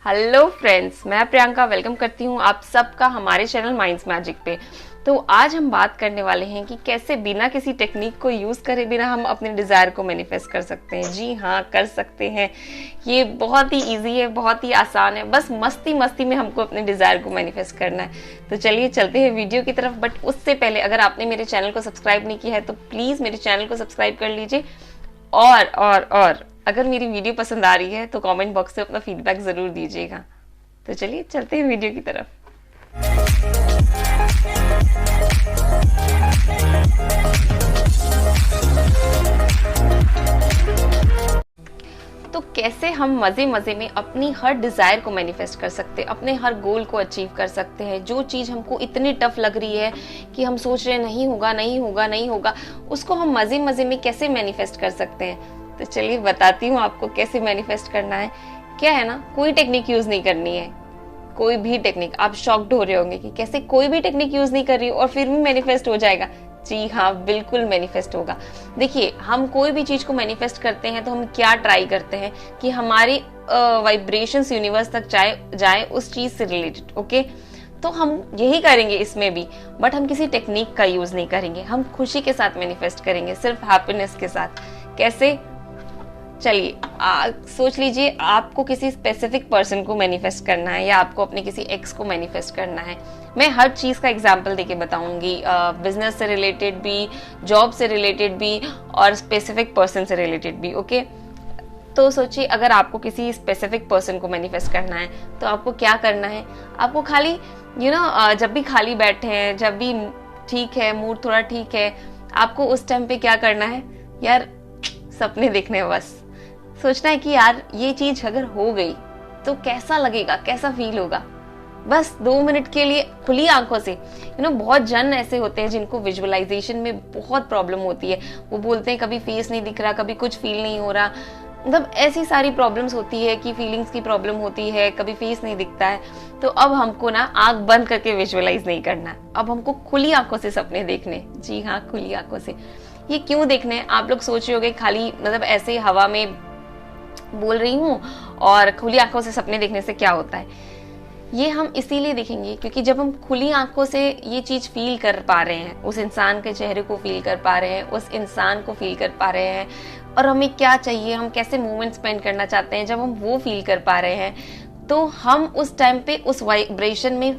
Hello friends, मैं Priyanka welcome करती हूँ आप सबका हमारे चैनल माइंड्स मैजिक पे। तो आज हम बात करने वाले हैं कि कैसे बिना किसी टेक्निक को यूज़ करे बिना हम अपने डिज़ायर को मैनिफेस्ट कर सकते हैं। जी हाँ, कर सकते हैं। ये बहुत ही इजी है, बहुत ही आसान है। बस मस्ती मस्ती में हमको अपने डिज़ायर को मैनिफेस्ट करना है। तो चलिए चलते हैं वीडियो की तरफ। बट उससे पहले अगर आपने मेरे चैनल को सब्सक्राइब नहीं किया है तो प्लीज़ मेरे चैनल को सब्सक्राइब कर लीजिए। और अगर मेरी वीडियो पसंद आ रही है तो कमेंट बॉक्स में अपना फीडबैक ज़रूर दीजिएगा। तो चलिए चलते हैं वीडियो की तरफ। तो कैसे हम मज़े मज़े में अपनी हर डिज़ायर को मैनिफेस्ट कर सकते हैं, अपने हर गोल को अचीव कर सकते हैं। जो चीज़ हमको इतनी टफ लग रही है कि हम सोच रहे हैं नहीं होगा नहीं होगा नहीं होगा, उसको हम मज़े मज़े में कैसे मैनिफेस्ट कर सकते हैं। तो चलिए बताती हूँ आपको कैसे मैनिफेस्ट करना है। क्या है ना, कोई टेक्निक यूज़ नहीं करनी है, कोई भी टेक्निक। आप शॉक्ड हो रहे होंगे कि कैसे कोई भी टेक्निक यूज़ नहीं कर रही और फिर भी मैनिफेस्ट हो जाएगा। जी हाँ, बिल्कुल मैनिफेस्ट होगा। देखिए, हम कोई भी चीज को मैनिफेस्ट करते हैं तो हम क्या ट्राई करते हैं कि हमारी वाइब्रेशंस यूनिवर्स तक जाए उस चीज से रिलेटेड। ओके, तो हम यही करेंगे इसमें भी, बट हम किसी टेक्निक का यूज नहीं करेंगे। हम खुशी के साथ मैनिफेस्ट करेंगे, सिर्फ हैप्पीनेस के साथ। कैसे? चलिए सोच लीजिए, आपको किसी स्पेसिफिक पर्सन को मैनिफेस्ट करना है या आपको अपने किसी एक्स को मैनिफेस्ट करना है। मैं हर चीज़ का एग्जांपल देके बताऊंगी, बिजनेस से रिलेटेड भी, जॉब से रिलेटेड भी और स्पेसिफिक पर्सन से रिलेटेड भी। ओके, तो सोचिए, अगर आपको किसी स्पेसिफिक पर्सन को मैनिफेस्ट करना है तो आपको क्या करना है। आपको खाली जब भी खाली बैठे हैं, जब भी ठीक है, मूड थोड़ा ठीक है, आपको उस टाइम पे क्या करना है यार, सपने देखने हैं। बस सोचना है कि यार ये चीज अगर हो गई तो कैसा लगेगा, कैसा फील होगा। बस 2 मिनट के लिए खुली आंखों से। बहुत जन ऐसे होते हैं जिनको विजुअलाइजेशन में बहुत प्रॉब्लम होती है। वो बोलते हैं कभी फेस नहीं दिख रहा, कभी कुछ फील नहीं हो रहा। मतलब ऐसी सारी प्रॉब्लम्स होती है कि फीलिंग्स की प्रॉब्लम होती है, कभी फेस नहीं दिखता है। तो अब हमको ना आंख बंद करके विजुअलाइज नहीं करना, अब हमको खुली आंखों से सपने देखने। जी हाँ, खुली आंखों से। ये क्यों देखने हैं? आप लोग सोच रहे होंगे खाली मतलब ऐसे हवा में बोल रही हूँ और खुली आंखों से सपने देखने से क्या होता है। ये हम इसीलिए देखेंगे क्योंकि जब हम खुली आंखों से ये चीज फील कर पा रहे हैं, उस इंसान के चेहरे को फील कर पा रहे हैं, उस इंसान को फील कर पा रहे हैं, और हमें क्या चाहिए, हम कैसे मोमेंट स्पेंड करना चाहते हैं, जब हम वो फील कर पा रहे हैं तो हम उस टाइम पे उस वाइब्रेशन में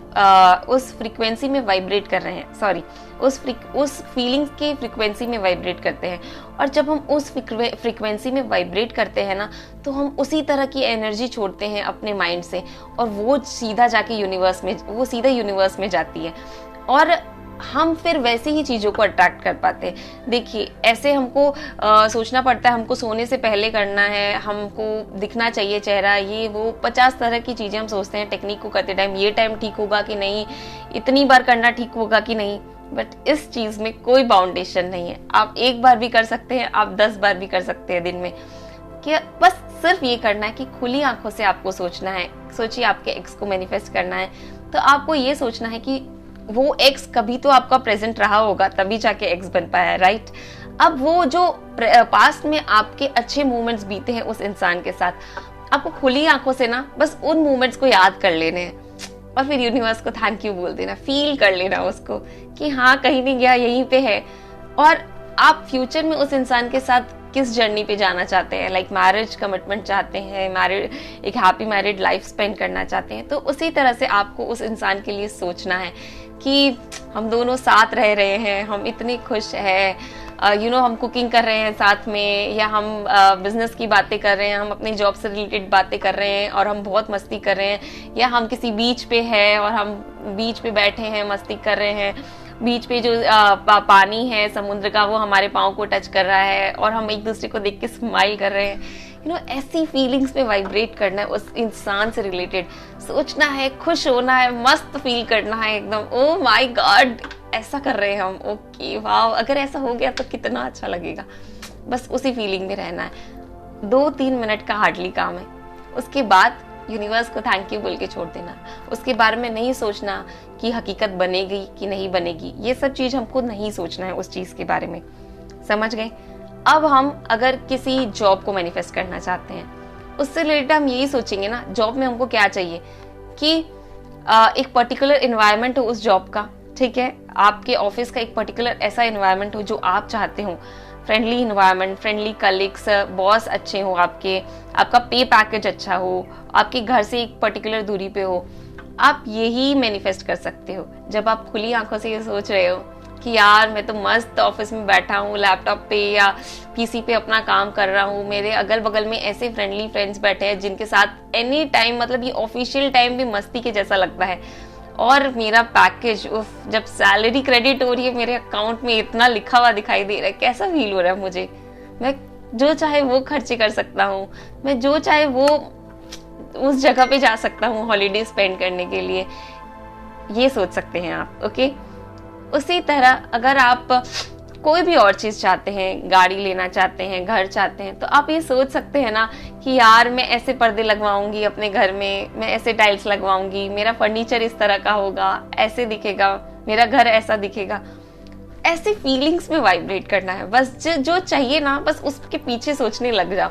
उस फ्रीक्वेंसी में वाइब्रेट कर रहे हैं। सॉरी, उस फीलिंग्स की फ्रीक्वेंसी में वाइब्रेट करते हैं। और जब हम उस फ्रीक्वेंसी में वाइब्रेट करते हैं ना, तो हम उसी तरह की एनर्जी छोड़ते हैं अपने माइंड से, और वो सीधा जाके यूनिवर्स में जाती है, और हम फिर वैसे ही चीज़ों को अट्रैक्ट कर पाते हैं। देखिए, ऐसे हमको सोचना पड़ता है, हमको सोने से पहले करना है, हमको दिखना चाहिए चेहरा, ये वो 50 तरह की चीज़ें हम सोचते हैं टेक्निक को करते टाइम। ये टाइम ठीक होगा कि नहीं, इतनी बार करना ठीक होगा कि नहीं। बट इस चीज़ में कोई बाउंडेशन नहीं है। आप 1 बार भी कर सकते हैं, आप 10 बार भी कर सकते हैं दिन में। कि बस सिर्फ ये करना है कि खुली आंखों से आपको सोचना है। सोचिए, आपके एक्स को मैनिफेस्ट करना है तो आपको ये सोचना है कि वो एक्स कभी तो आपका प्रेजेंट रहा होगा, तभी जाके एक्स बन पाया है, राइट। अब वो जो पास्ट में आपके अच्छे मोमेंट्स बीते हैं उस इंसान के साथ, आपको खुली आंखों से ना बस उन मोमेंट्स को याद कर लेने हैं और फिर यूनिवर्स को थैंक यू बोल देना, फील कर लेना उसको कि हाँ, कहीं नहीं गया, यहीं पे है। और आप फ्यूचर में उस इंसान के साथ किस जर्नी पे जाना चाहते हैं, लाइक मैरिज कमिटमेंट चाहते हैं, एक हैप्पी मैरिड लाइफ स्पेंड करना चाहते हैं, तो उसी तरह से आपको उस इंसान के लिए सोचना है कि हम दोनों साथ रह रहे हैं, हम इतने खुश हैं, हम कुकिंग कर रहे हैं साथ में, या हम बिजनेस की बातें कर रहे हैं, हम अपनी जॉब से रिलेटेड बातें कर रहे हैं और हम बहुत मस्ती कर रहे हैं, या हम किसी बीच पे हैं और हम बीच पे बैठे हैं, मस्ती कर रहे हैं। बीच पे जो पानी है समुद्र का, वो हमारे पाँव को टच कर रहा है और हम एक दूसरे को देख के स्माइल कर रहे हैं। ऐसी फीलिंग्स पे वाइब्रेट करना है, उस इंसान से रिलेटेड सोचना है, खुश होना है, मस्त फील करना है एकदम। ओ माय गॉड, ऐसा कर रहे हैं हम, ओके वाव, अगर ऐसा हो गया तो कितना अच्छा लगेगा। बस उसी फीलिंग में रहना है। 2-3 मिनट का हार्डली काम है। उसके बाद यूनिवर्स को थैंक यू बोल के छोड़ देना। उसके बारे में नहीं सोचना कि हकीकत बनेगी कि नहीं बनेगी, ये सब चीज हमको नहीं सोचना है उस चीज के बारे में। समझ गए? अब हम अगर किसी जॉब को मैनिफेस्ट करना चाहते हैं, उससे रिलेटेड हम यही सोचेंगे ना, जॉब में हमको क्या चाहिए कि एक पर्टिकुलर एनवायरनमेंट हो उस जॉब का, ठीक है, आपके ऑफिस का एक पर्टिकुलर ऐसा एनवायरनमेंट हो जो आप चाहते हो, friendly environment, friendly colleagues, boss अच्छे हो आपके, आपका पे पैकेज अच्छा हो, आपके घर से एक पर्टिकुलर दूरी पे हो। आप यही मैनिफेस्ट कर सकते हो जब आप खुली आंखों से ये सोच रहे हो कि यार मैं तो मस्त ऑफिस में बैठा हूँ, लैपटॉप पे या पीसी पे अपना काम कर रहा हूँ, मेरे अगल बगल में ऐसे फ्रेंडली फ्रेंड्स बैठे हैं जिनके साथ एनी टाइम, मतलब ये ऑफिशियल टाइम भी मस्ती के जैसा लगता है, और मेरा पैकेज जब सैलरी क्रेडिट हो रही है मेरे अकाउंट में इतना लिखा हुआ दिखाई दे रहा है, कैसा फील हो रहा है मुझे, मैं जो चाहे वो खर्चे कर सकता हूँ, मैं जो चाहे वो उस जगह पे जा सकता हूँ हॉलीडे स्पेंड करने के लिए। ये सोच सकते हैं आप, ओके। उसी तरह अगर आप कोई भी और चीज चाहते हैं, गाड़ी लेना चाहते हैं, घर चाहते हैं, तो आप ये सोच सकते हैं ना कि यार मैं ऐसे पर्दे लगवाऊंगी अपने घर में, मैं ऐसे टाइल्स लगवाऊंगी, मेरा फर्नीचर इस तरह का होगा, ऐसे दिखेगा, मेरा घर ऐसा दिखेगा। ऐसे फीलिंग्स में वाइब्रेट करना है, बस जो चाहिए ना, बस उसके पीछे सोचने लग जाओ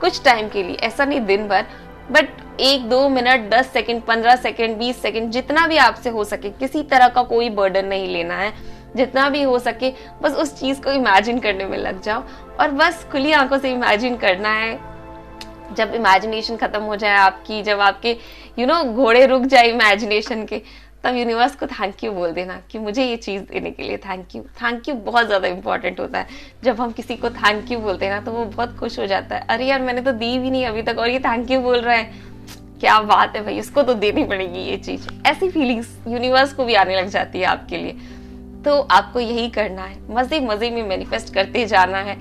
कुछ टाइम के लिए, ऐसा नहीं दिन भर, but 1-2 minute, 10 second, 15 second, 20 second, जितना भी आपसे हो सके, किसी तरह का कोई बर्डन नहीं लेना है, जितना भी हो सके बस उस चीज को इमेजिन करने में लग जाओ, और बस खुली आंखों से इमेजिन करना है। जब इमेजिनेशन खत्म हो जाए आपकी, जब आपके घोड़े रुक जाए इमेजिनेशन के, तब यूनिवर्स को थैंक यू बोल देना कि मुझे ये चीज देने के लिए थैंक यू। थैंक यू बहुत ज्यादा इंपॉर्टेंट होता है। जब हम किसी को थैंक यू बोलते हैं ना, तो वो बहुत खुश हो जाता है, अरे यार मैंने तो दी भी नहीं अभी तक और ये थैंक यू बोल रहा है, क्या बात है भाई, उसको तो देनी पड़ेगी ये चीज। ऐसी फीलिंग्स यूनिवर्स को भी आने लग जाती है आपके लिए। तो आपको यही करना है, मजे मजे में मैनिफेस्ट करते जाना है।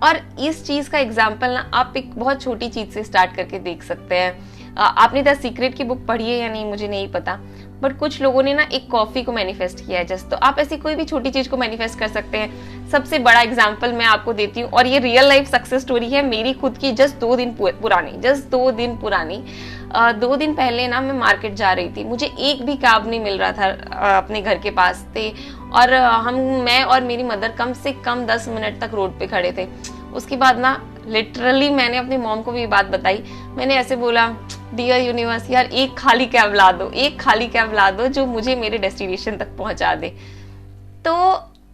और इस चीज का एग्जाम्पल ना आप एक बहुत छोटी चीज से स्टार्ट करके देख सकते हैं। आपने द सीक्रेट की बुक पढ़ी है या नहीं मुझे नहीं पता, बट कुछ लोगों ने ना एक कॉफी को मैनिफेस्ट किया है जस्ट। तो आप ऐसी कोई भी छोटी चीज को मैनिफेस्ट कर सकते हैं। सबसे बड़ा एग्जाम्पल मैं आपको देती हूँ, और ये रियल लाइफ सक्सेस स्टोरी है मेरी खुद की, जस्ट 2 दिन पुरानी। 2 दिन पहले ना मैं मार्केट जा रही थी, मुझे एक भी कैब नहीं मिल रहा था अपने घर के पास थे, और मैं और मेरी मदर कम से कम 10 मिनट तक रोड पे खड़े थे। उसके बाद ना लिटरली मैंने अपनी मॉम को भी ये बात बताई, मैंने ऐसे बोला, डियर यूनिवर्स यार एक खाली कैब ला दो जो मुझे मेरे डेस्टिनेशन तक पहुंचा दे। तो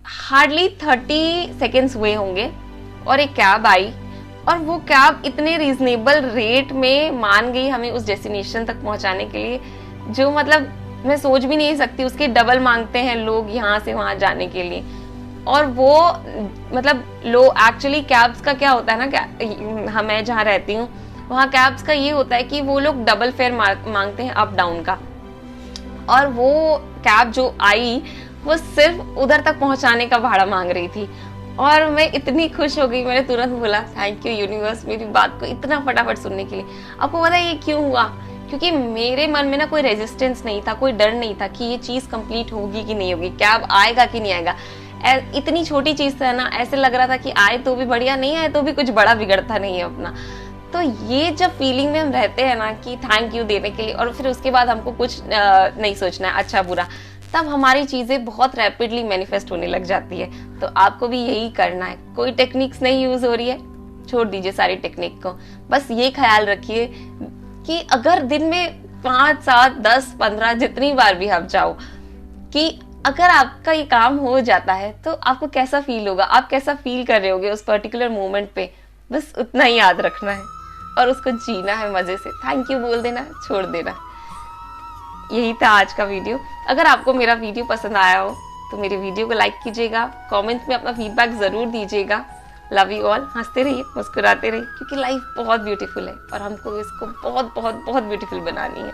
हार्डली 30 सेकेंड्स हुए होंगे और एक कैब आई, और वो कैब इतने रीजनेबल रेट में मान गई हमें उस डेस्टिनेशन तक पहुंचाने के लिए, जो मतलब मैं सोच भी नहीं सकती। उसके डबल मांगते हैं लोग यहाँ से वहां जाने के लिए, और वो मतलब एक्चुअली कैब्स का क्या होता है ना, मैं जहाँ रहती हूँ वहाँ कैब्स का ये होता है कि वो लोग डबल फेयर मांगते हैं अप डाउन का, और वो कैब जो आई वो सिर्फ उधर तक पहुंचाने का भाड़ा मांग रही थी। और मैं इतनी खुश हो गई, मैंने तुरंत बोला थैंक यू यूनिवर्स मेरी बात को इतना फटाफट सुनने के लिए। आपको पता है ये क्यों हुआ? क्योंकि मेरे मन में ना कोई रेजिस्टेंस नहीं था, कोई डर नहीं था कि ये चीज कंप्लीट होगी कि नहीं होगी, कैब आएगा कि नहीं आएगा। इतनी छोटी चीज था ना, ऐसे लग रहा था कि आए तो भी बढ़िया, नहीं आए तो भी कुछ बड़ा बिगड़ता नहीं है अपना। तो ये जब फीलिंग में हम रहते हैं ना कि थैंक यू देने के लिए, और फिर उसके बाद हमको कुछ नहीं सोचना है अच्छा बुरा, तब हमारी चीजें बहुत रैपिडली मैनिफेस्ट होने लग जाती है। तो आपको भी यही करना है। कोई टेक्निक्स नहीं यूज हो रही है, छोड़ दीजिए सारी टेक्निक को। बस ये ख्याल रखिए कि अगर दिन में 5, 7, 10, 15 जितनी बार भी आप चाहो, कि अगर आपका ये काम हो जाता है तो आपको कैसा फील होगा, आप कैसा फील कर रहे होगे उस पर्टिकुलर मोमेंट पे, बस उतना ही याद रखना है और उसको जीना है मजे से। थैंक यू बोल देना, छोड़ देना। यही था आज का वीडियो। अगर आपको मेरा वीडियो पसंद आया हो तो मेरे वीडियो को लाइक कीजिएगा, कमेंट में अपना फीडबैक जरूर दीजिएगा। Love you all. हंसते रहिए, मुस्कुराते रहिए, क्योंकि लाइफ बहुत ब्यूटीफुल है और हमको इसको बहुत बहुत बहुत ब्यूटीफुल बनानी है।